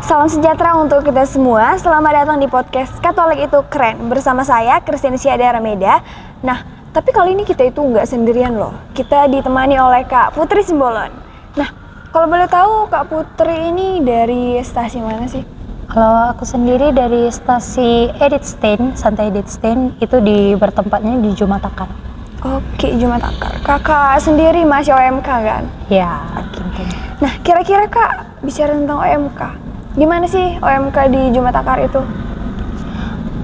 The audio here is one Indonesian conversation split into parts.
Salam sejahtera untuk kita semua. Selamat datang di podcast Katolik itu Keren. Bersama saya, Kristianisya Rameda. Nah, tapi kali ini kita itu nggak sendirian loh. Kita ditemani oleh Kak Putri Simbolon. Nah, kalau boleh tahu Kak Putri ini dari stasi mana sih? Kalau aku sendiri dari stasi Edith Stein, Santai Edith Stein, itu bertempatnya di Jumatakar. Oke, Jumatakar. Kakak sendiri masih OMK kan? Ya, Nah, kira-kira Kak bicara tentang OMK. Gimana sih OMK di Jumatakar itu?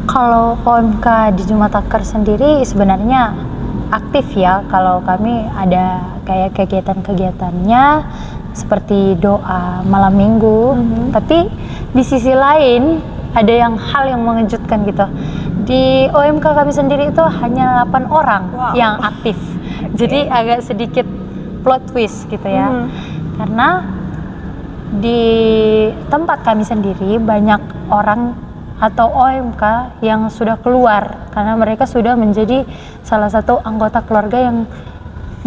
Kalau OMK di Jumatakar sendiri sebenarnya aktif ya. Kalau kami ada kayak kegiatan-kegiatannya seperti doa malam minggu. Tapi di sisi lain ada hal yang mengejutkan gitu. Di OMK kami sendiri itu hanya 8 orang yang aktif. Jadi agak sedikit plot twist gitu ya. Karena di tempat kami sendiri banyak orang atau OMK yang sudah keluar karena mereka sudah menjadi salah satu anggota keluarga yang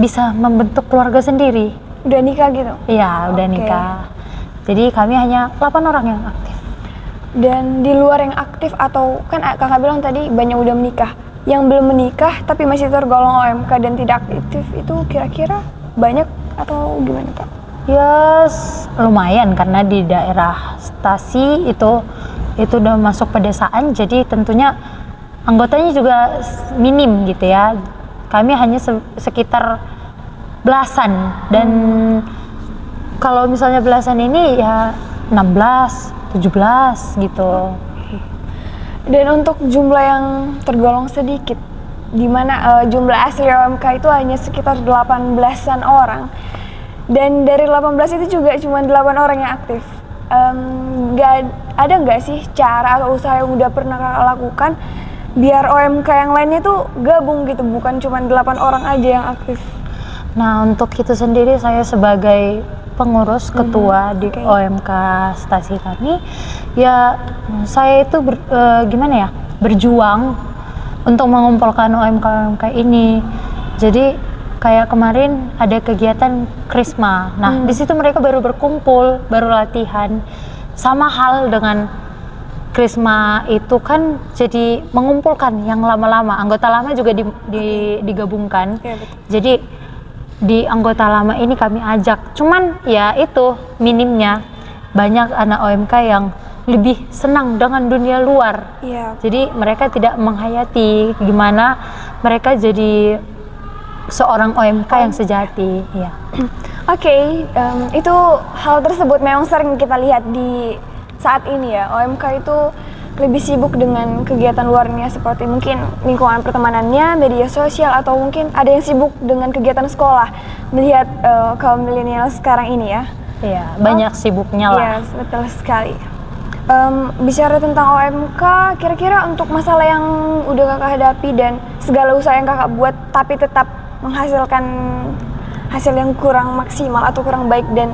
bisa membentuk keluarga sendiri. Udah nikah gitu? Iya, udah nikah. Jadi kami hanya 8 orang yang aktif. Dan di luar yang aktif atau kan kakak bilang tadi banyak udah menikah, yang belum menikah tapi masih tergolong OMK dan tidak aktif itu kira-kira banyak atau gimana Kak? Ya lumayan karena di daerah stasi itu udah masuk pedesaan, jadi tentunya anggotanya juga minim gitu ya. Kami hanya sekitar belasan dan kalau misalnya belasan ini ya 16, 17 gitu. Dan untuk jumlah yang tergolong sedikit, di mana jumlah asli OMK itu hanya sekitar 18-an orang. Dan dari 18 itu juga cuma 8 orang yang aktif. Ada nggak sih cara atau usaha yang udah pernah kakak lakukan biar OMK yang lainnya tuh gabung gitu, bukan cuma 8 orang aja yang aktif? Nah, untuk itu sendiri saya sebagai pengurus ketua di OMK stasi kami, ya saya itu berjuang untuk mengumpulkan OMK ini. Jadi kayak kemarin ada kegiatan Krisma. Nah, di situ mereka baru berkumpul, baru latihan. Sama hal dengan Krisma itu kan jadi mengumpulkan yang lama-lama. Anggota lama juga digabungkan. Ya, jadi di anggota lama ini kami ajak. Cuman ya itu minimnya banyak anak OMK yang lebih senang dengan dunia luar. Ya. Jadi mereka tidak menghayati gimana mereka jadi seorang OMK yang sejati, ya. Oke, itu hal tersebut memang sering kita lihat di saat ini ya. OMK itu lebih sibuk dengan kegiatan luarnya seperti mungkin lingkungan pertemanannya, media sosial, atau mungkin ada yang sibuk dengan kegiatan sekolah. Melihat kaum milenial sekarang ini ya. Iya, banyak sibuknya lah. Iya, betul sekali. Bicara tentang OMK, kira-kira untuk masalah yang udah kakak hadapi dan segala usaha yang kakak buat tapi tetap menghasilkan hasil yang kurang maksimal atau kurang baik dan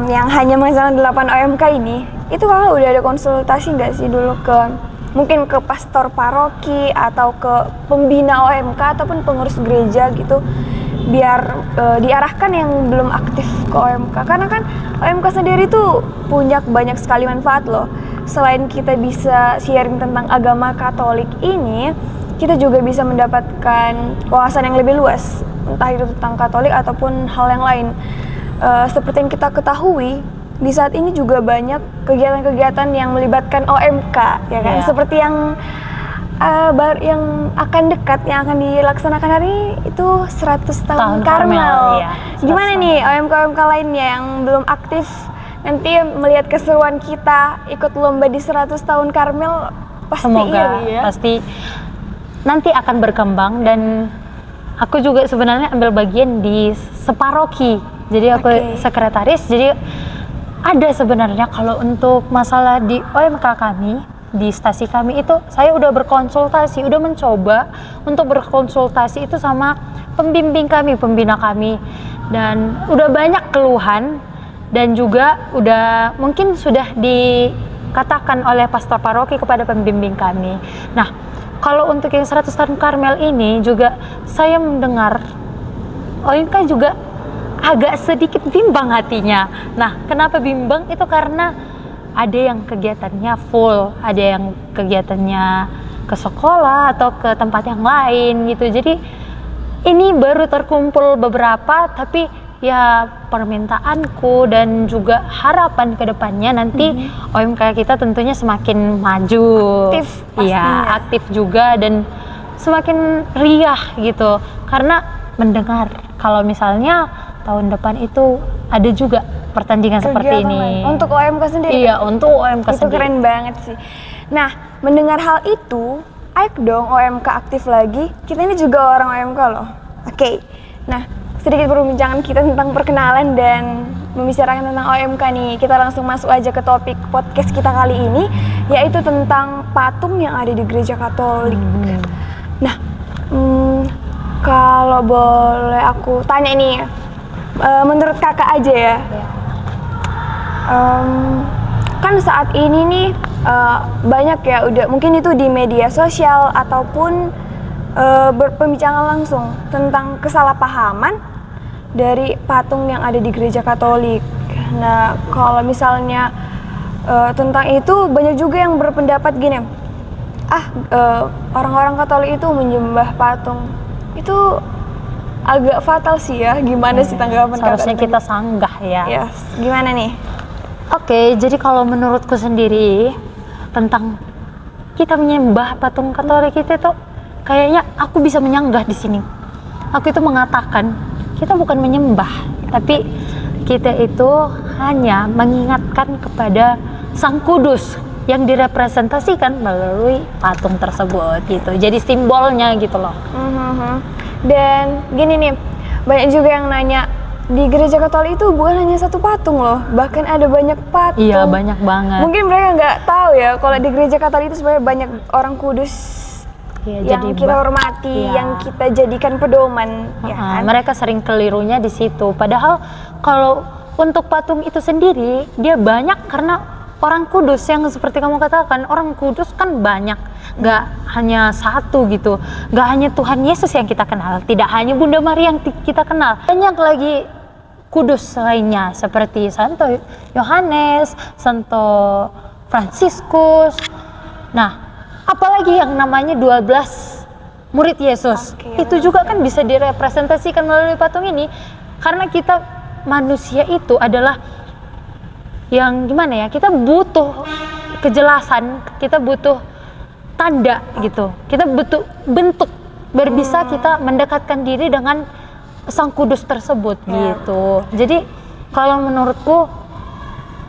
yang hanya menghasilkan 8 OMK ini, itu kakak udah ada konsultasi nggak sih dulu mungkin ke pastor paroki atau ke pembina OMK ataupun pengurus gereja gitu biar diarahkan yang belum aktif ke OMK, karena kan OMK sendiri tuh punya banyak sekali manfaat loh. Selain kita bisa sharing tentang agama Katolik ini, kita juga bisa mendapatkan wawasan yang lebih luas, entah itu tentang Katolik ataupun hal yang lain. Seperti yang kita ketahui, di saat ini juga banyak kegiatan-kegiatan yang melibatkan OMK, ya kan? Yeah. Seperti yang akan dekat, yang akan dilaksanakan hari ini itu 100 tahun Karmel. Ya, gimana nih OMK-OMK lainnya yang belum aktif, nanti melihat keseruan kita ikut lomba di 100 tahun Karmel, pasti semoga iri ya? Pasti nanti akan berkembang. Dan aku juga sebenarnya ambil bagian di separoki, jadi aku sekretaris. Jadi ada sebenarnya kalau untuk masalah di OMK kami, di stasi kami itu saya udah berkonsultasi, udah mencoba untuk berkonsultasi itu sama pembimbing kami, pembina kami, dan udah banyak keluhan dan juga udah mungkin sudah dikatakan oleh pastor paroki kepada pembimbing kami. Nah, kalau untuk yang 100 tahun Karmel ini juga saya mendengar OMK juga agak sedikit bimbang hatinya. Nah, kenapa bimbang? Itu karena ada yang kegiatannya full, ada yang kegiatannya ke sekolah atau ke tempat yang lain gitu. Jadi ini baru terkumpul beberapa, tapi ya permintaanku dan juga harapan ke depannya nanti OMK kita tentunya semakin maju, Aktif pastinya. iya aktif juga dan semakin riah gitu. Karena mendengar kalau misalnya tahun depan itu ada juga pertandingan seperti Kegiatan ini. lain. Untuk OMK sendiri. Iya, untuk OMK Itu sendiri. keren banget sih. Nah, mendengar hal itu, ayo dong OMK aktif lagi. Kita ini juga orang OMK loh. Oke. Nah, sedikit perbincangan kita tentang perkenalan dan membicarakan tentang OMK nih. Kita langsung masuk aja ke topik podcast kita kali ini, yaitu tentang patung yang ada di Gereja Katolik. Nah, kalau boleh aku tanya nih, menurut kakak aja ya. Kan saat ini nih banyak ya udah mungkin itu di media sosial ataupun berpembicaraan langsung tentang kesalahpahaman dari patung yang ada di Gereja Katolik. Nah, kalau misalnya tentang itu banyak juga yang berpendapat gini, orang-orang Katolik itu menyembah patung. Itu agak fatal sih ya. Gimana sih tanggapan kakak? Seharusnya kita sanggah ya. Yes, gimana nih? Oke, jadi kalau menurutku sendiri tentang kita menyembah patung Katolik itu tuh kayaknya aku bisa menyanggah di sini. Aku itu mengatakan kita bukan menyembah, tapi kita itu hanya mengingatkan kepada Sang Kudus yang direpresentasikan melalui patung tersebut gitu. Jadi simbolnya gitu loh. Dan gini nih, banyak juga yang nanya, di Gereja Katolik itu bukan hanya satu patung loh, bahkan ada banyak patung. Iya, banyak banget. Mungkin mereka nggak tahu ya kalau di Gereja Katolik itu sebenarnya banyak orang kudus Iya, yang kita hormati, iya. yang kita jadikan pedoman, ya kan? Mereka sering kelirunya di situ. Padahal kalau untuk patung itu sendiri dia banyak karena orang kudus yang seperti kamu katakan, orang kudus kan banyak, nggak hanya satu gitu, nggak hanya Tuhan Yesus yang kita kenal, tidak hanya Bunda Maria yang kita kenal, banyak lagi kudus lainnya seperti Santo Yohanes, Santo Fransiskus. Nah, apalagi yang namanya 12 murid Yesus. Oke, Itu juga kan bisa direpresentasikan melalui patung ini, karena kita manusia itu adalah yang gimana ya, kita butuh kejelasan, kita butuh tanda gitu, kita butuh bentuk biar bisa kita mendekatkan diri dengan Sang Kudus tersebut gitu. Jadi kalau menurutku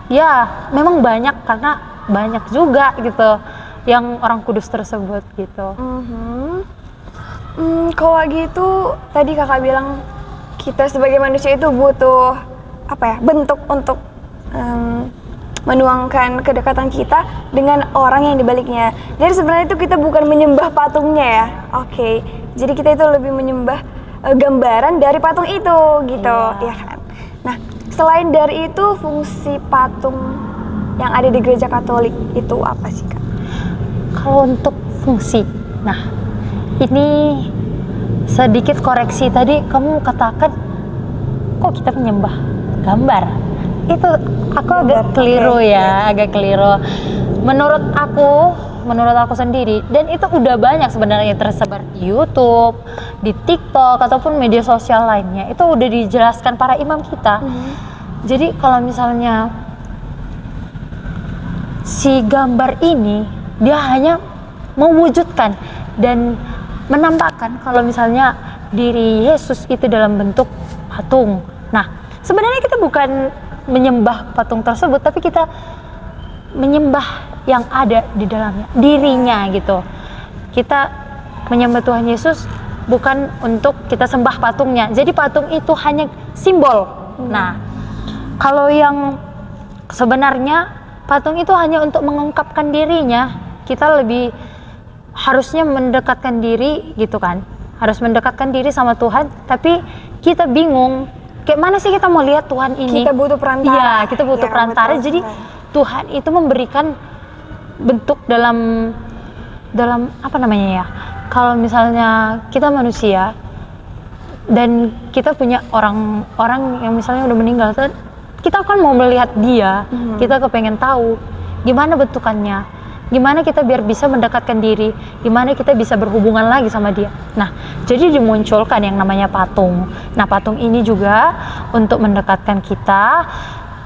ya memang banyak, karena banyak juga gitu yang orang kudus tersebut gitu. Kalau gitu tadi kakak bilang kita sebagai manusia itu butuh apa ya, bentuk untuk menuangkan kedekatan kita dengan orang yang dibaliknya. Jadi sebenarnya itu kita bukan menyembah patungnya ya. Oke. Jadi kita itu lebih menyembah gambaran dari patung itu gitu, ya kan. Nah, selain dari itu fungsi patung yang ada di Gereja Katolik itu apa sih, Kak? Kalau untuk fungsi, nah ini sedikit koreksi tadi kamu katakan kok kita menyembah gambar. Itu aku agak keliru ya, agak keliru. Menurut aku sendiri, dan itu udah banyak sebenarnya tersebar di YouTube, di TikTok ataupun media sosial lainnya. Itu udah dijelaskan para imam kita. Jadi kalau misalnya si gambar ini dia hanya mewujudkan dan menampakkan kalau misalnya diri Yesus itu dalam bentuk patung. Nah, sebenarnya kita bukan menyembah patung tersebut, tapi kita menyembah yang ada di dalamnya, dirinya gitu. Kita menyembah Tuhan Yesus bukan untuk kita sembah patungnya. Jadi patung itu hanya simbol. Nah, kalau yang sebenarnya patung itu hanya untuk mengungkapkan dirinya, kita lebih harusnya mendekatkan diri gitu kan. Harus mendekatkan diri sama Tuhan, tapi kita bingung kayak mana sih kita mau lihat Tuhan ini? Kita butuh perantara. Iya, kita butuh Ya, perantara. betul. Jadi Tuhan itu memberikan bentuk dalam apa namanya ya? Kalau misalnya kita manusia dan kita punya orang yang misalnya udah meninggal, kita kan mau melihat dia, kita kepengen tahu gimana bentukannya, gimana kita biar bisa mendekatkan diri, gimana kita bisa berhubungan lagi sama dia. Nah, jadi dimunculkan yang namanya patung. Nah, patung ini juga untuk mendekatkan kita,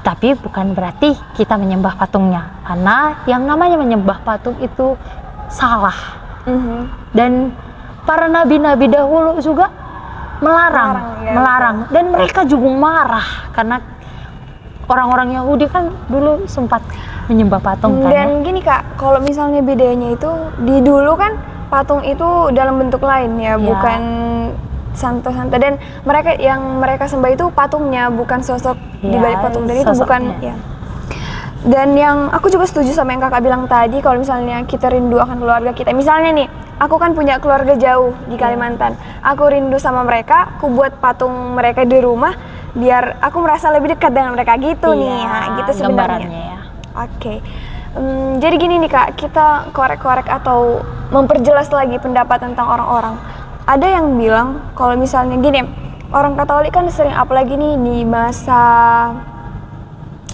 tapi bukan berarti kita menyembah patungnya, karena yang namanya menyembah patung itu salah. Dan para nabi-nabi dahulu juga melarang, dan mereka juga marah karena orang-orang Yahudi kan dulu sempat menyembah patung kan. Dan gini Kak, kalau misalnya bedanya itu di dulu kan patung itu dalam bentuk lain ya, bukan santo-santo, dan mereka sembah itu patungnya, bukan sosok di balik patung, dan itu bukan ya. Dan yang aku juga setuju sama yang Kakak bilang tadi, kalau misalnya kita rindu akan keluarga kita. Misalnya nih, aku kan punya keluarga jauh di Kalimantan. Aku rindu sama mereka, aku buat patung mereka di rumah biar aku merasa lebih dekat dengan mereka gitu nih. Nah, gitu sebenarnya. Ya. Oke. Jadi gini nih Kak, kita korek-korek atau memperjelas lagi pendapat tentang orang-orang. Ada yang bilang kalau misalnya gini, orang Katolik kan sering apalagi nih di masa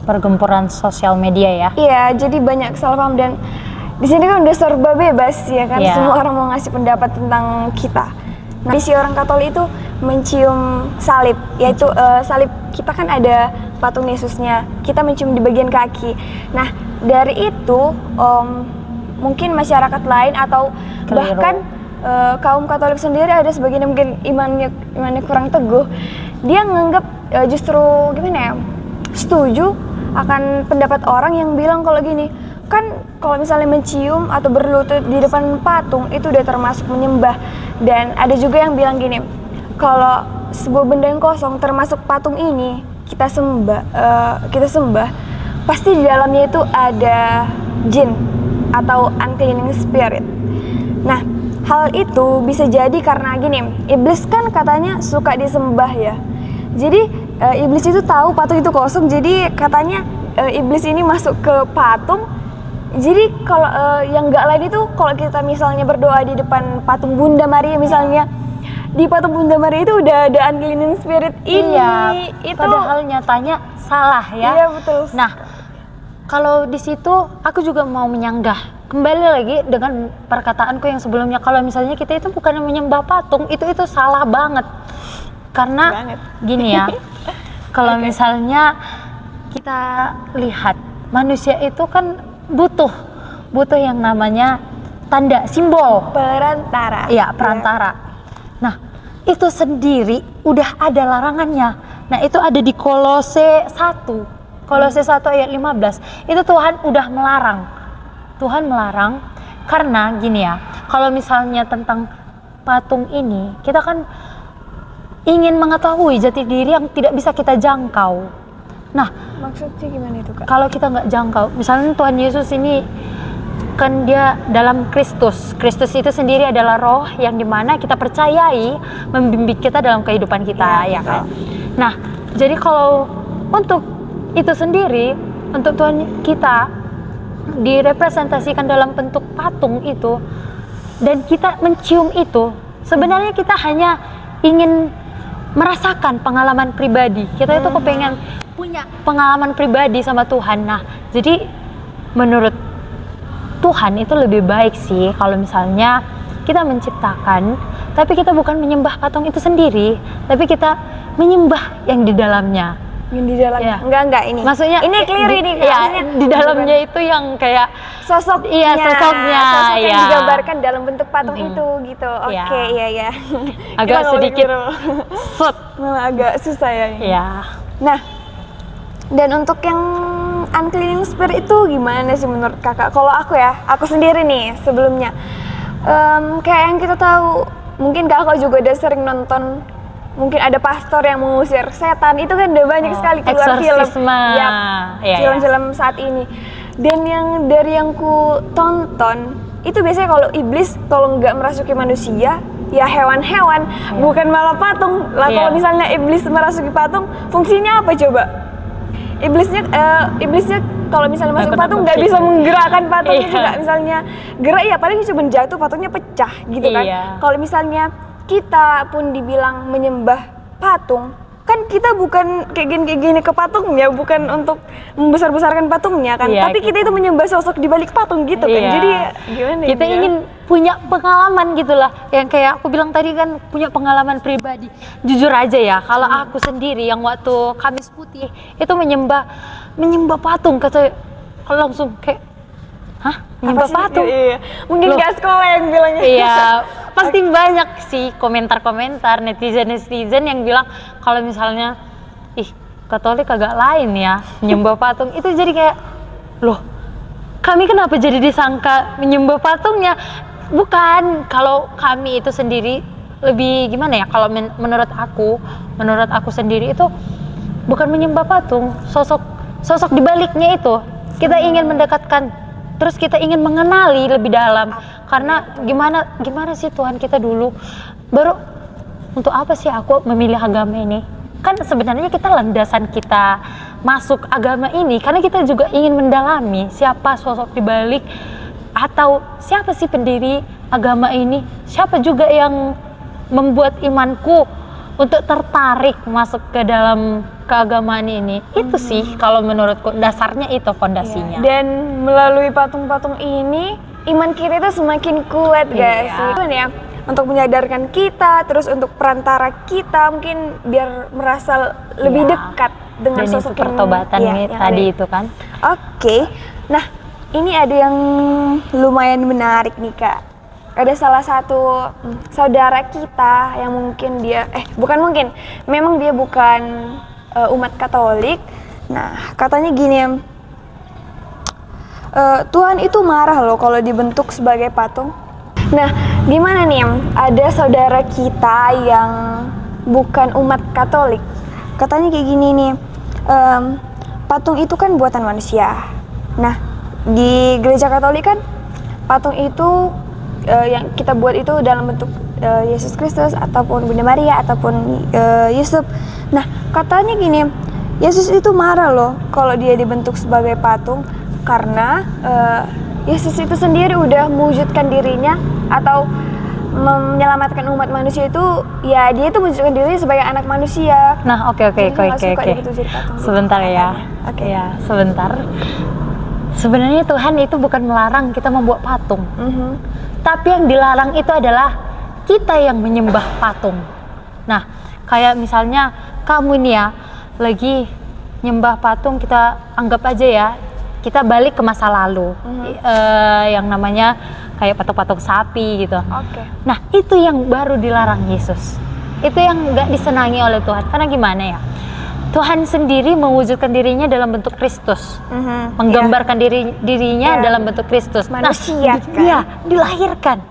pergempuran sosial media ya. Iya, jadi banyak salah paham, dan di sini kan udah serba bebas ya kan, semua orang mau ngasih pendapat tentang kita. Nah, si orang Katolik itu mencium salib, yaitu salib kita kan ada patung Yesusnya, kita mencium di bagian kaki. Nah, dari itu mungkin masyarakat lain atau bahkan kaum Katolik sendiri ada sebagian yang mungkin imannya kurang teguh, dia nganggap justru gimana ya, setuju akan pendapat orang yang bilang kalau gini, kan kalau misalnya mencium atau berlutut di depan patung itu udah termasuk menyembah. Dan ada juga yang bilang gini, kalau sebuah benda yang kosong termasuk patung ini kita sembah, pasti di dalamnya itu ada jin atau uncleaning spirit. Nah, hal itu bisa jadi karena gini, iblis kan katanya suka disembah ya. Jadi iblis itu tahu patung itu kosong, jadi katanya iblis ini masuk ke patung. Jadi kalau yang nggak lain itu, kalau kita misalnya berdoa di depan patung Bunda Maria misalnya, di patung Bunda Maria itu udah ada uncleaning spirit ini. Iya, itu padahal nyatanya salah ya. Iya betul. Nah, kalau di situ aku juga mau menyanggah. Kembali lagi dengan perkataanku yang sebelumnya, kalau misalnya kita itu bukan menyembah patung, itu salah banget. Karena gini ya, kalau misalnya kita lihat manusia itu kan butuh yang namanya tanda simbol perantara. Iya, perantara. Nah, itu sendiri udah ada larangannya. Nah, itu ada di Kolose 1 ayat 15. Itu Tuhan udah melarang. Tuhan melarang karena gini ya, kalau misalnya tentang patung ini, kita kan ingin mengetahui jati diri yang tidak bisa kita jangkau. Nah, maksudnya gimana itu Kak? Kalau kita nggak jangkau, misalnya Tuhan Yesus ini kan dia dalam Kristus. Kristus itu sendiri adalah roh yang dimana kita percayai membimbing kita dalam kehidupan kita, ya kan? Nah, jadi kalau untuk itu sendiri, untuk Tuhan kita direpresentasikan dalam bentuk patung itu, dan kita mencium itu, sebenarnya kita hanya ingin merasakan pengalaman pribadi. Kita itu kepengen punya pengalaman pribadi sama Tuhan. Nah, jadi menurut Tuhan itu lebih baik sih kalau misalnya kita menciptakan, tapi kita bukan menyembah patung itu sendiri, tapi kita menyembah yang di dalamnya. Yang di dalamnya? Ya. Enggak ini. Maksudnya ini clear ini. Ya, di dalamnya itu yang kayak sosoknya. Iya, sosoknya. Sosok yang digambarkan dalam bentuk patung itu gitu. Oke, iya. Agak sedikit set. Agak susah ya ini. Iya. Nah, dan untuk yang uncleaning spirit itu gimana sih menurut Kakak? Kalau aku sendiri nih sebelumnya, kayak yang kita tahu, mungkin Kakak juga udah sering nonton, mungkin ada pastor yang mengusir setan, itu kan udah banyak sekali keluar film, film-film saat ini. Dan yang dari yang ku tonton, itu biasanya kalau iblis kalau nggak merasuki manusia, ya hewan-hewan, bukan malah patung. Lah kalau misalnya iblis merasuki patung, fungsinya apa coba? Iblisnya kalau misalnya masuk patung nggak bisa menggerakkan patungnya juga, misalnya gerak ya paling cuma jatuh, patungnya pecah gitu kan. Kalau misalnya kita pun dibilang menyembah patung, kan kita bukan kayak gini ke patungnya, bukan untuk membesar-besarkan patungnya kan, Iya, tapi kita itu menyembah sosok di balik patung gitu kan. Iya. Jadi gimana kita ya? ingin punya pengalaman gitulah, yang kayak aku bilang tadi kan, punya pengalaman pribadi. Jujur aja ya, kalau aku sendiri yang waktu Kamis Putih itu menyembah patung, kata langsung kayak, hah, menyembah patung? Iya. Mungkin Loh. gak sekolah yang bilangnya. Iya, pasti banyak sih komentar-komentar netizen yang bilang kalau misalnya, ih, Katolik agak lain ya menyembah patung. Itu jadi kayak, loh, kami kenapa jadi disangka menyembah patungnya? Bukan, kalau kami itu sendiri lebih gimana ya, kalau menurut aku sendiri itu bukan menyembah patung, sosok di baliknya itu kita ingin mendekatkan, terus kita ingin mengenali lebih dalam. Karena gimana sih Tuhan kita dulu, baru untuk apa sih aku memilih agama ini? Kan sebenarnya kita landasan kita masuk agama ini karena kita juga ingin mendalami siapa sosok di balik, atau siapa sih pendiri agama ini, siapa juga yang membuat imanku untuk tertarik masuk ke dalam keagamaan ini. Itu sih kalau menurutku dasarnya, itu fondasinya. Dan melalui patung-patung ini iman kita itu semakin kuat guys. Iya. Itu ya, untuk menyadarkan kita, terus untuk perantara kita mungkin biar merasa lebih Iya. dekat dengan Dan sosok itu pertobatan yang tadi ada. itu kan. Oke. Nah, ini ada yang lumayan menarik nih Kak. Ada salah satu saudara kita yang mungkin dia memang dia bukan umat Katolik. Nah, katanya gini, Tuhan itu marah loh kalau dibentuk sebagai patung. Nah, gimana nih, ada saudara kita yang bukan umat Katolik. Katanya kayak gini nih, patung itu kan buatan manusia. Nah, di gereja Katolik kan patung itu yang kita buat itu dalam bentuk Yesus Kristus ataupun Bunda Maria ataupun Yusuf. Nah, katanya gini, Yesus itu marah loh kalau dia dibentuk sebagai patung karena Yesus itu sendiri udah mewujudkan dirinya atau menyelamatkan umat manusia itu, ya dia itu mewujudkan dirinya sebagai anak manusia. Nah, oke. Sebentar ya. Oke. Ya, sebentar. Sebenarnya Tuhan itu bukan melarang kita membuat patung. Tapi yang dilarang itu adalah kita yang menyembah patung. Nah, kayak misalnya kamu ini ya lagi nyembah patung, kita anggap aja ya, kita balik ke masa lalu, yang namanya kayak patung-patung sapi gitu. Oke. Nah, itu yang baru dilarang Yesus. Itu yang nggak disenangi oleh Tuhan. Karena gimana ya? Tuhan sendiri mewujudkan dirinya dalam bentuk Kristus, menggambarkan dirinya dalam bentuk Kristus. Manusia, kan? Iya, dilahirkan.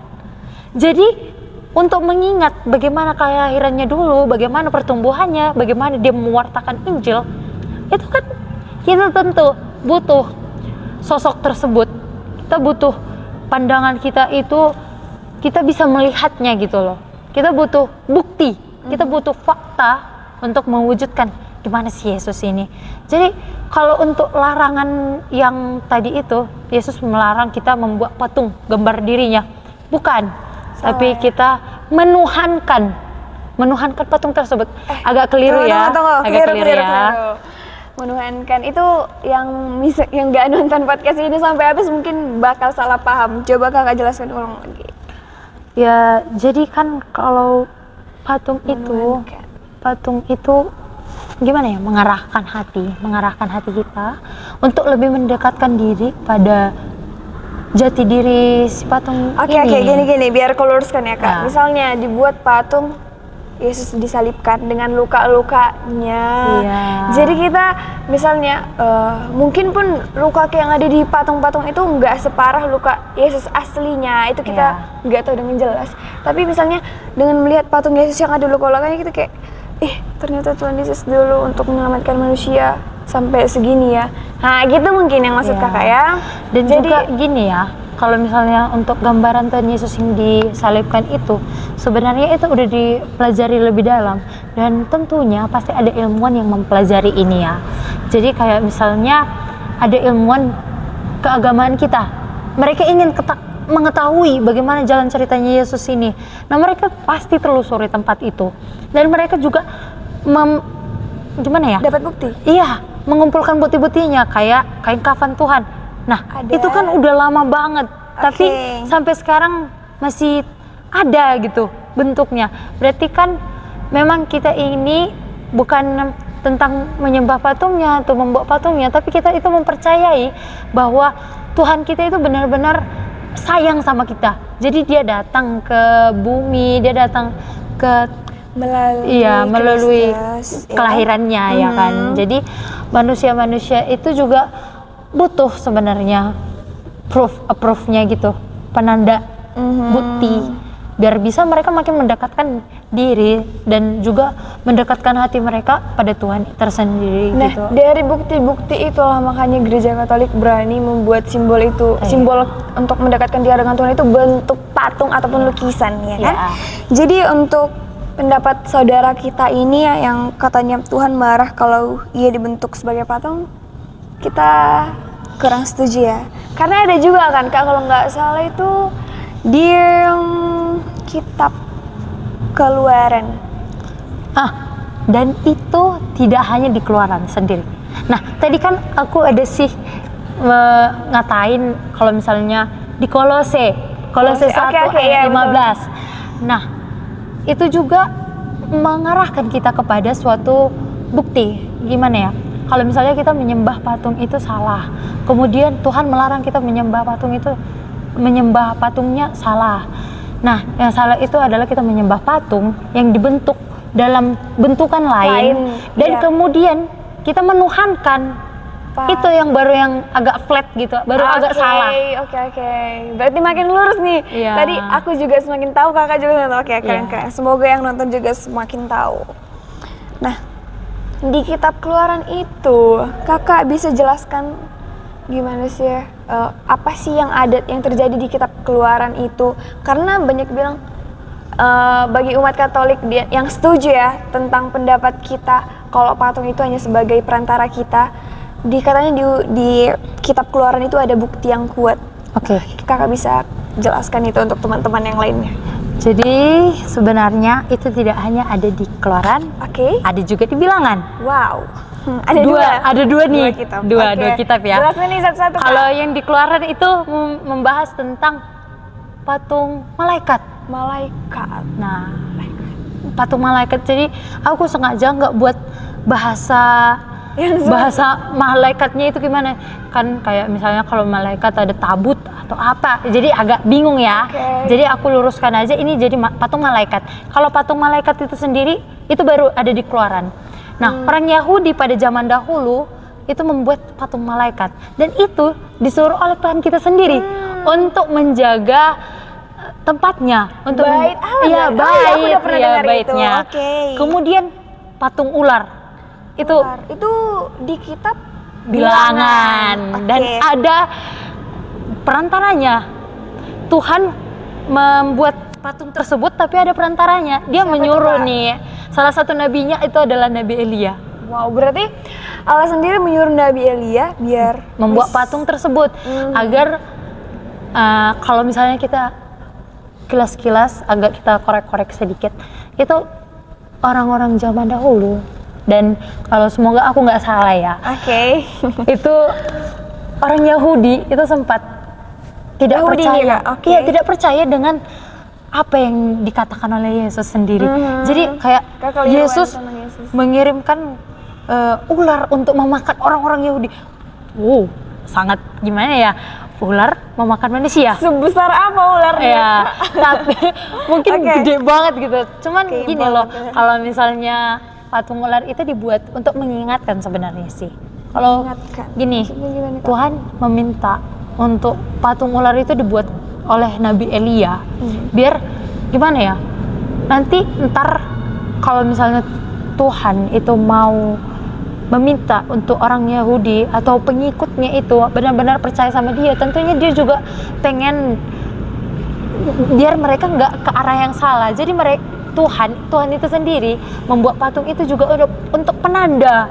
Jadi untuk mengingat bagaimana kelahirannya dulu, bagaimana pertumbuhannya, bagaimana dia mewartakan Injil, itu kan kita tentu butuh sosok tersebut. Kita butuh pandangan kita itu, kita bisa melihatnya gitu loh. Kita butuh bukti, kita butuh fakta untuk mewujudkan gimana sih Yesus ini. Jadi kalau untuk larangan yang tadi itu, Yesus melarang kita membuat patung gambar dirinya, bukan. Tapi kita menuhankan patung tersebut. Agak keliru ya. Agak keliru ya. Menuhankan itu yang nggak nonton podcast ini sampai habis mungkin bakal salah paham. Coba Kakak jelaskan ulang lagi. Ya, jadi kan kalau patung itu gimana ya, mengarahkan hati kita untuk lebih mendekatkan diri pada jati diri si patung Oke, ini. gini biar aku luruskan ya Kak. Nah. Misalnya dibuat patung Yesus disalibkan dengan luka-lukanya. Iya. Jadi kita misalnya mungkin pun luka yang ada di patung-patung itu nggak separah luka Yesus aslinya. Itu kita nggak tahu dengan jelas. Tapi misalnya dengan melihat patung Yesus yang ada luka-lukanya, kita kayak, ternyata Tuhan Yesus dulu untuk menyelamatkan manusia sampai segini ya. Nah, gitu mungkin yang maksud Kakak ya. Dan juga gini ya, kalau misalnya untuk gambaran Tuhan Yesus yang disalibkan itu, sebenarnya itu udah dipelajari lebih dalam, dan tentunya pasti ada ilmuwan yang mempelajari ini ya. Jadi kayak misalnya ada ilmuwan keagamaan kita, mereka ingin mengetahui bagaimana jalan ceritanya Yesus ini. Nah, mereka pasti telusuri tempat itu, dan mereka juga gimana ya? Dapat bukti. Iya, mengumpulkan bukti-buktinya kayak kain kafan Tuhan. Nah, Ada. itu kan udah lama banget, tapi sampai sekarang masih ada gitu bentuknya. Berarti kan memang kita ini bukan tentang menyembah patungnya atau membawa patungnya, tapi kita itu mempercayai bahwa Tuhan kita itu benar-benar sayang sama kita. Jadi dia datang ke bumi, dia datang ke melalui Kristus, kelahirannya ya kan. Jadi manusia-manusia itu juga butuh sebenarnya proof-nya gitu, penanda, bukti, biar bisa mereka makin mendekatkan diri dan juga mendekatkan hati mereka pada Tuhan tersendiri. Nah, gitu. dari bukti-bukti itulah makanya Gereja Katolik berani membuat simbol itu, simbol untuk mendekatkan dia dengan Tuhan itu bentuk patung ataupun lukisan, ya kan? Jadi untuk pendapat saudara kita ini yang katanya Tuhan marah kalau ia dibentuk sebagai patung, kita kurang setuju ya. Karena ada juga kan Kak, kalau nggak salah itu di kitab Keluaran. Dan itu tidak hanya di Keluaran sendiri. Nah, tadi kan aku ada sih ngatain kalau misalnya di Kolose 1 ayat 15. Nah, itu juga mengarahkan kita kepada suatu bukti. Gimana ya? Kalau misalnya kita menyembah patung itu salah, kemudian Tuhan melarang kita menyembah patungnya salah. Nah, yang salah itu adalah kita menyembah patung yang dibentuk dalam bentukan lain dan kemudian kita menuhankan. Itu yang baru yang agak flat gitu, baru agak salah. Oke. Berarti makin lurus nih. Tadi aku juga semakin tahu, kakak juga semakin tahu. Oke, keren. Semoga yang nonton juga semakin tahu. Nah, di kitab Keluaran itu, kakak bisa jelaskan gimana sih ya, apa sih yang terjadi di kitab Keluaran itu? Karena banyak bilang bagi umat Katolik yang setuju ya tentang pendapat kita kalau patung itu hanya sebagai perantara kita, katanya di kitab Keluaran itu ada bukti yang kuat. Oke. Kakak bisa jelaskan itu untuk teman-teman yang lainnya. Jadi sebenarnya itu tidak hanya ada di Keluaran, ada juga di Bilangan. Wow. Ada dua nih. Dua kitab ya. Jelaskan nih satu-satu. Kalau yang di Keluaran itu membahas tentang patung malaikat. Nah, patung malaikat. Jadi aku sengaja nggak buat bahasa malaikatnya itu gimana. Kan kayak misalnya kalau malaikat ada tabut atau apa, jadi agak bingung ya. Jadi aku luruskan aja, ini jadi patung malaikat. Kalau patung malaikat itu sendiri itu baru ada di Keluaran. Nah, orang Yahudi pada zaman dahulu itu membuat patung malaikat, dan itu disuruh oleh Tuhan kita sendiri untuk menjaga tempatnya, untuk bait Allah. baitnya. Kemudian patung ular itu di kitab Bilangan. Dan ada perantaranya. Tuhan membuat patung tersebut tapi ada perantaranya. Dia menyuruh nih, salah satu nabinya itu adalah Nabi Elia. Wow, berarti Allah sendiri menyuruh Nabi Elia biar membuat patung tersebut agar kalau misalnya kita kilas-kilas, agak kita korek-korek sedikit, itu orang-orang zaman dahulu, dan kalau semoga aku nggak salah ya, itu orang Yahudi itu sempat tidak percaya, tidak percaya dengan apa yang dikatakan oleh Yesus sendiri. Jadi kayak Yesus mengirimkan ular untuk memakan orang-orang Yahudi. Wow, sangat gimana ya? Ular memakan manusia. Sebesar apa ularnya? Ya, tapi mungkin gede banget gitu. Cuman gini loh, kalau misalnya patung ular itu dibuat untuk mengingatkan sebenarnya sih. Kalau gini, Tuhan meminta untuk patung ular itu dibuat oleh Nabi Elia, biar gimana ya? Nanti ntar kalau misalnya Tuhan itu mau meminta untuk orang Yahudi atau pengikutnya itu benar-benar percaya sama dia, tentunya dia juga pengen biar mereka nggak ke arah yang salah. Jadi Tuhan itu sendiri membuat patung itu juga untuk penanda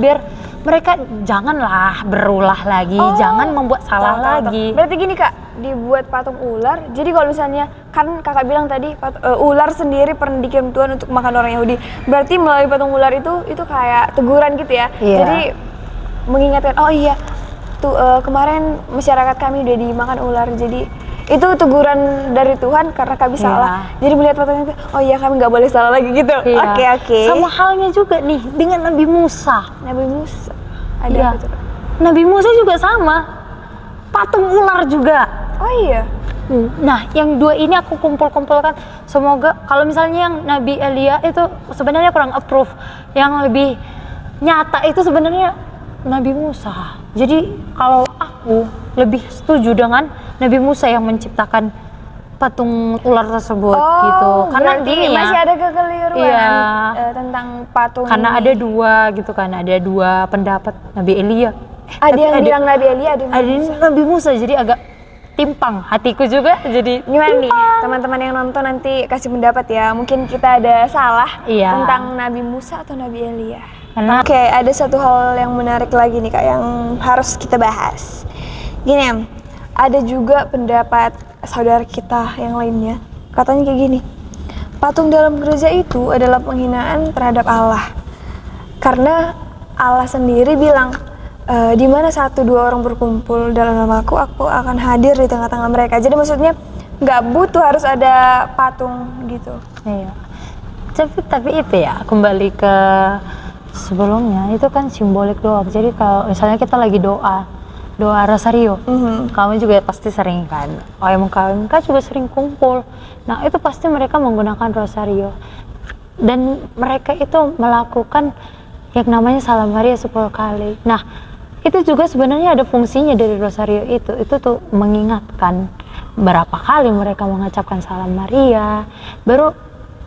biar mereka janganlah berulah lagi, jangan membuat salah lagi. Berarti gini Kak, dibuat patung ular. Jadi kalau misalnya kan Kakak bilang tadi ular sendiri pernah dikirim Tuhan untuk makan orang Yahudi. Berarti melalui patung ular itu kayak teguran gitu ya. Iya. Jadi mengingatkan, oh iya tuh kemarin masyarakat kami udah dimakan ular. Jadi itu teguran dari Tuhan karena kami salah. Jadi melihat patung itu, oh iya kami nggak boleh salah lagi gitu. Iya. Oke. Sama halnya juga nih dengan Nabi Musa. Nabi Musa ada Iya. apa tuh? Nabi Musa juga sama, patung ular juga. Oh iya. Nah, yang dua ini aku kumpulkan. Semoga kalau misalnya yang Nabi Elia itu sebenarnya kurang approve. Yang lebih nyata itu sebenarnya Nabi Musa. Jadi kalau aku lebih setuju dengan Nabi Musa yang menciptakan patung ular tersebut gitu. Karena berarti gini ya, masih ada kekeliruan iya, tentang patung karena ini. ada dua gitu kan, ada dua pendapat Nabi Elia. Ada yang bilang Nabi Elia, ada yang ada Nabi Musa, jadi agak timpang hatiku juga jadi gimana nih teman-teman yang nonton nanti kasih pendapat ya, mungkin kita ada salah tentang Nabi Musa atau Nabi Elia. Karena Oke, ada satu hal yang menarik lagi nih Kak yang harus kita bahas. Gini, ada juga pendapat saudara kita yang lainnya, katanya kayak gini, patung dalam gereja itu adalah penghinaan terhadap Allah. Karena Allah sendiri bilang, di mana 1-2 orang berkumpul dalam namaku, aku akan hadir di tengah-tengah mereka. Jadi maksudnya nggak butuh harus ada patung gitu. iya. Tapi itu ya kembali ke sebelumnya, itu kan simbolik doang. Jadi kalau misalnya kita lagi doa rosario, kamu juga pasti sering kan, OMK juga sering kumpul. Nah itu pasti mereka menggunakan rosario, dan mereka itu melakukan yang namanya Salam Maria 10 kali. Nah itu juga sebenarnya ada fungsinya dari rosario itu tuh mengingatkan berapa kali mereka mengucapkan Salam Maria. Baru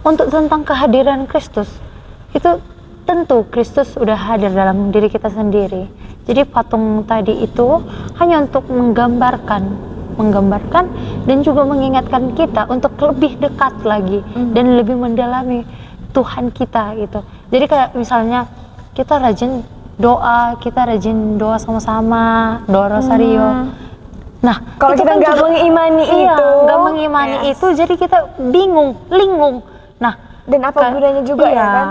untuk tentang kehadiran Kristus, itu tentu Kristus udah hadir dalam diri kita sendiri. Jadi patung tadi itu hanya untuk menggambarkan dan juga mengingatkan kita untuk lebih dekat lagi dan lebih mendalami Tuhan kita gitu. Jadi kayak misalnya kita rajin doa sama-sama, doa rosario. Nah, Kalau kita kan nggak juga- mengimani iya, itu, nggak mengimani yes. itu, jadi kita lingung. Nah, Dan apa gunanya juga ya kan?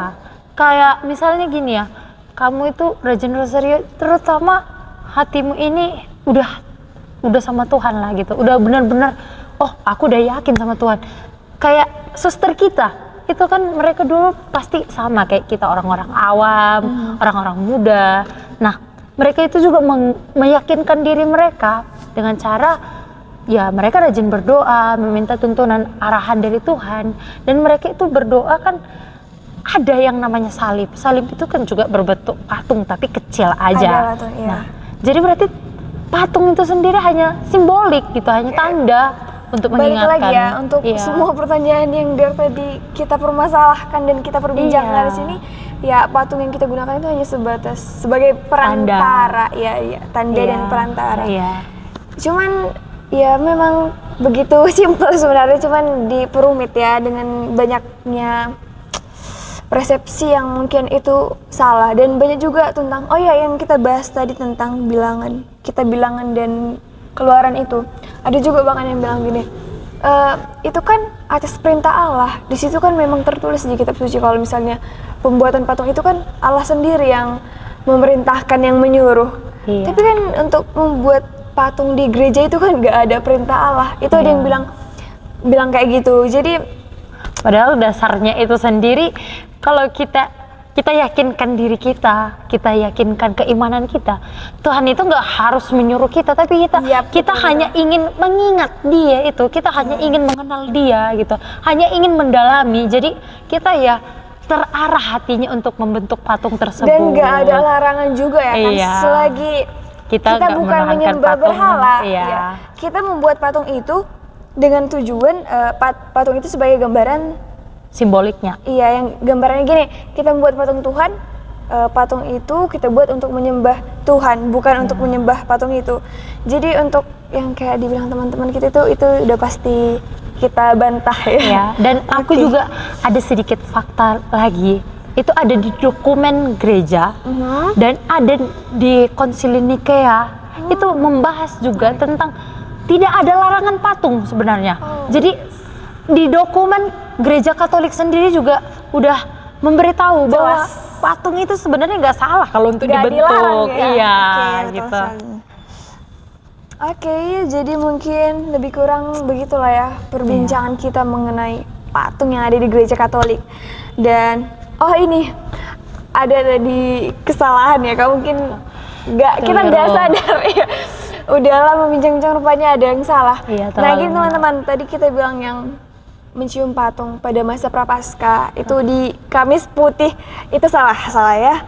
Kayak misalnya gini ya, kamu itu rajin rosario, terutama hatimu ini udah sama Tuhan lah gitu, udah benar-benar, oh aku udah yakin sama Tuhan. Kayak suster kita, itu kan mereka dulu pasti sama kayak kita, orang-orang awam, orang-orang muda. Nah, mereka itu juga meyakinkan diri mereka dengan cara, ya mereka rajin berdoa, meminta tuntunan arahan dari Tuhan. Dan mereka itu berdoa kan, ada yang namanya salib. Salib itu kan juga berbentuk patung tapi kecil aja. Ada patung, iya. Nah, jadi berarti patung itu sendiri hanya simbolik gitu, hanya tanda untuk Balik mengingatkan. lagi ya untuk Iya. semua pertanyaan yang dari tadi kita permasalahkan dan kita perbincangkan Iya. di sini, ya patung yang kita gunakan itu hanya sebatas sebagai perantara, ya tanda Iya. dan perantara. Iya. Cuman ya memang begitu simpel sebenarnya, cuman diperumit ya dengan banyaknya persepsi yang mungkin itu salah. Dan banyak juga tentang, oh ya yang kita bahas tadi tentang bilangan, kita bilangan dan keluaran itu, ada juga bahkan yang bilang gini, itu kan atas perintah Allah, di situ kan memang tertulis di kitab suci kalau misalnya pembuatan patung itu kan Allah sendiri yang memerintahkan, yang menyuruh. Iya. Tapi kan untuk membuat patung di gereja itu kan nggak ada perintah Allah, itu ada yang bilang kayak gitu. Jadi Padahal dasarnya itu sendiri, kalau kita yakinkan diri kita yakinkan keimanan kita, Tuhan itu nggak harus menyuruh kita, tapi kita hanya ingin mengingat Dia itu, kita hanya ingin mengenal Dia gitu, hanya ingin mendalami. Jadi kita ya terarah hatinya untuk membentuk patung tersebut. Dan nggak ada larangan juga ya kan, Iya. selagi kita nggak bukan menahankan menyembah patung, berhala, iya. ya. Kita membuat patung itu dengan tujuan patung itu sebagai gambaran, simboliknya. iya, yang gambarannya gini, kita membuat patung Tuhan, patung itu kita buat untuk menyembah Tuhan, bukan untuk menyembah patung itu. Jadi untuk yang kayak dibilang teman-teman kita itu udah pasti kita bantah ya. Ya, dan aku juga ada sedikit fakta lagi itu ada di dokumen gereja dan ada di Konsili Nikea. Itu membahas juga tentang tidak ada larangan patung sebenarnya. Jadi di dokumen gereja Katolik sendiri juga udah memberitahu bahwa patung itu sebenarnya nggak salah kalau untuk dibentuk. Ya? Iya, Oke, gitu. Oke, jadi mungkin lebih kurang begitulah ya perbincangan kita mengenai patung yang ada di gereja Katolik. Dan ini ada tadi kesalahan ya, kamu mungkin kita nggak sadar ya. Udah lama bincang-bincang rupanya ada yang salah. Iya, Nah gini teman-teman, tadi kita bilang yang mencium patung pada masa Prapaskah itu di Kamis Putih, itu salah ya.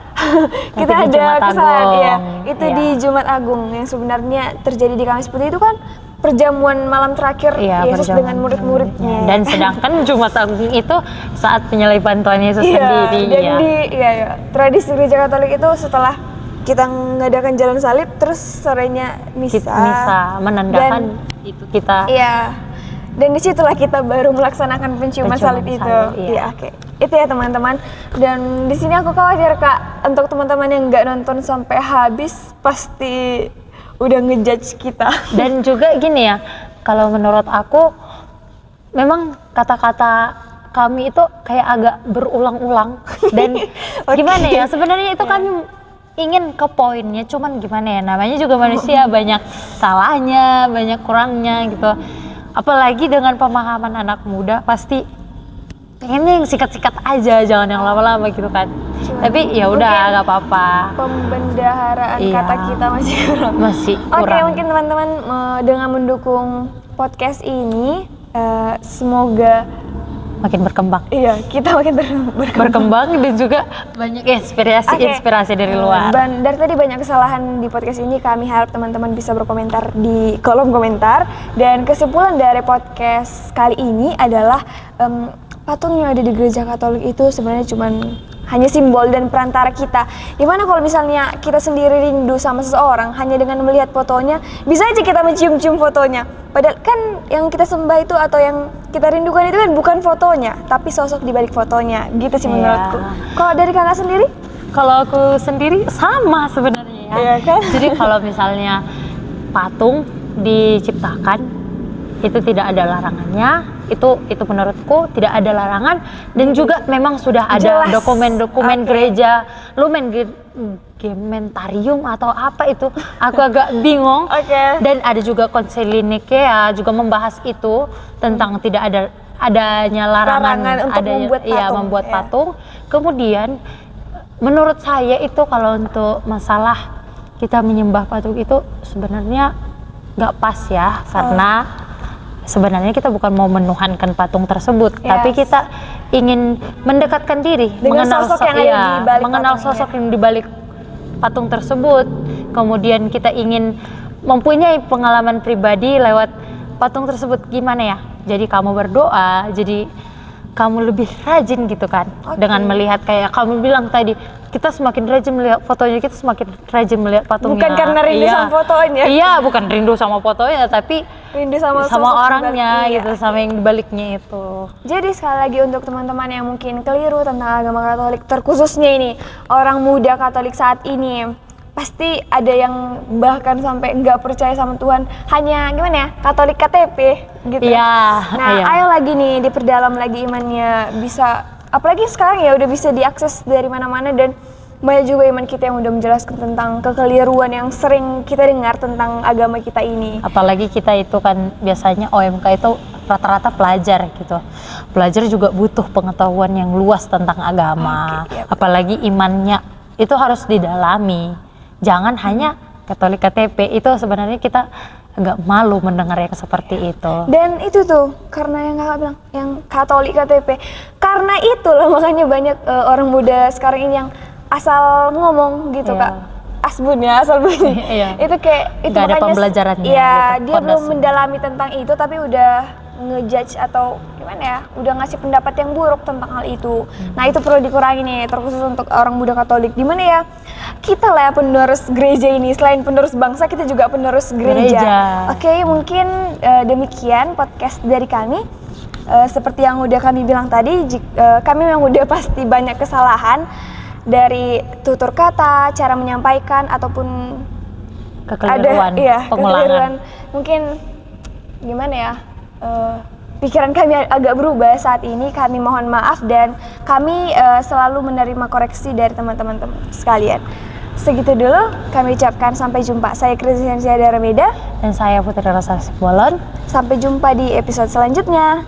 Kita di ada Jumat kesalahan Agung. ya. Itu Iya. di Jumat Agung yang sebenarnya terjadi di Kamis Putih itu kan perjamuan malam terakhir Yesus perjamuan dengan murid-muridnya. Dan sedangkan Jumat Agung itu saat penyaliban Tuhan Yesus sendiri. Dan tradisi gereja Katolik itu setelah kita mengadakan jalan salib, terus sorenya misa menandakan itu kita. Iya. Dan disitulah kita baru melaksanakan penciuman salib itu. Iya. Oke. Itu ya teman-teman. Dan di sini aku khawatir Kak, untuk teman-teman yang nggak nonton sampai habis pasti udah ngejudge kita. Dan juga gini ya, kalau menurut aku memang kata-kata kami itu kayak agak berulang-ulang dan gimana ya, sebenarnya itu kami ingin ke poinnya, cuman gimana ya, namanya juga manusia banyak salahnya, banyak kurangnya gitu. Apalagi dengan pemahaman anak muda pasti pengennya yang sikat-sikat aja, jangan yang lama-lama gitu kan. Tapi ya udah nggak apa-apa. Pembendaharaan kata kita masih kurang. Oke, mungkin teman-teman dengan mendukung podcast ini semoga makin berkembang. Iya, kita makin berkembang dan juga banyak inspirasi dari luar. Dan dari tadi banyak kesalahan di podcast ini, kami harap teman-teman bisa berkomentar di kolom komentar. Dan kesimpulan dari podcast kali ini adalah patung yang ada di gereja Katolik itu sebenarnya cuman hanya simbol dan perantara kita. Dimana kalau misalnya kita sendiri rindu sama seseorang, hanya dengan melihat fotonya, bisa aja kita mencium-cium fotonya. Padahal kan yang kita sembah itu atau yang kita rindukan itu kan bukan fotonya, tapi sosok di balik fotonya. Gitu sih menurutku. Kalau dari kakak sendiri? Kalau aku sendiri sama sebenarnya ya. Iya kan? Jadi kalau misalnya patung diciptakan itu tidak ada larangannya, itu menurutku tidak ada larangan, dan juga memang sudah ada dokumen-dokumen gereja, Lumen-Gementarium atau apa itu, aku agak bingung. Dan ada juga Konsili Nikea juga membahas itu tentang tidak adanya larangan untuk membuat patung. Kemudian menurut saya itu kalau untuk masalah kita menyembah patung itu sebenarnya nggak pas ya, karena sebenarnya kita bukan mau menuhankan patung tersebut, tapi kita ingin mendekatkan diri, mengenal sosok yang dibalik patung tersebut. Kemudian kita ingin mempunyai pengalaman pribadi lewat patung tersebut, gimana ya? Jadi kamu berdoa, jadi kamu lebih rajin gitu kan, dengan melihat kayak kamu bilang tadi, kita semakin rajin melihat fotonya, kita semakin rajin melihat patungnya. Bukan karena rindu sama fotonya. Iya, bukan rindu sama fotonya, tapi rindu sama orangnya gitu, sama yang dibaliknya itu. Jadi sekali lagi untuk teman-teman yang mungkin keliru tentang agama Katolik, terkhususnya ini orang muda Katolik saat ini, pasti ada yang bahkan sampai nggak percaya sama Tuhan, hanya gimana ya, Katolik KTP gitu. Ayo lagi nih diperdalam lagi imannya, bisa, apalagi sekarang ya udah bisa diakses dari mana-mana, dan banyak juga iman kita yang udah menjelaskan tentang kekeliruan yang sering kita dengar tentang agama kita ini. Apalagi kita itu kan biasanya OMK itu rata-rata pelajar gitu. Pelajar juga butuh pengetahuan yang luas tentang agama. Apalagi imannya itu harus didalami. Jangan hanya Katolik KTP, itu sebenarnya kita agak malu mendengarnya seperti itu. Dan itu tuh karena yang kakak bilang, yang Katolik KTP, karena itulah makanya banyak orang muda sekarang ini yang asal ngomong gitu Kak, asbun ya, asal bunyi. Itu kayak itu gak makanya ada pembelajarannya. Iya, gitu, dia belum mendalami tentang itu, tapi udah ngejudge atau gimana ya, udah ngasih pendapat yang buruk tentang hal itu. Nah itu perlu dikurangi nih, terkhusus untuk orang muda Katolik. Dimana ya, kita lah ya penerus gereja ini, selain penerus bangsa, kita juga penerus gereja. Oke, mungkin demikian podcast dari kami. seperti yang udah kami bilang tadi, kami memang udah pasti banyak kesalahan dari tutur kata, cara menyampaikan ataupun Kekeliruan, pengulangan. kekeliruan. Mungkin gimana ya? Pikiran kami agak berubah saat ini. Kami mohon maaf dan kami selalu menerima koreksi dari teman-teman sekalian. Segitu dulu, kami ucapkan sampai jumpa. Saya Krisyensia Darameda. Dan saya Putri Rosa Sibolon. Sampai jumpa di episode selanjutnya.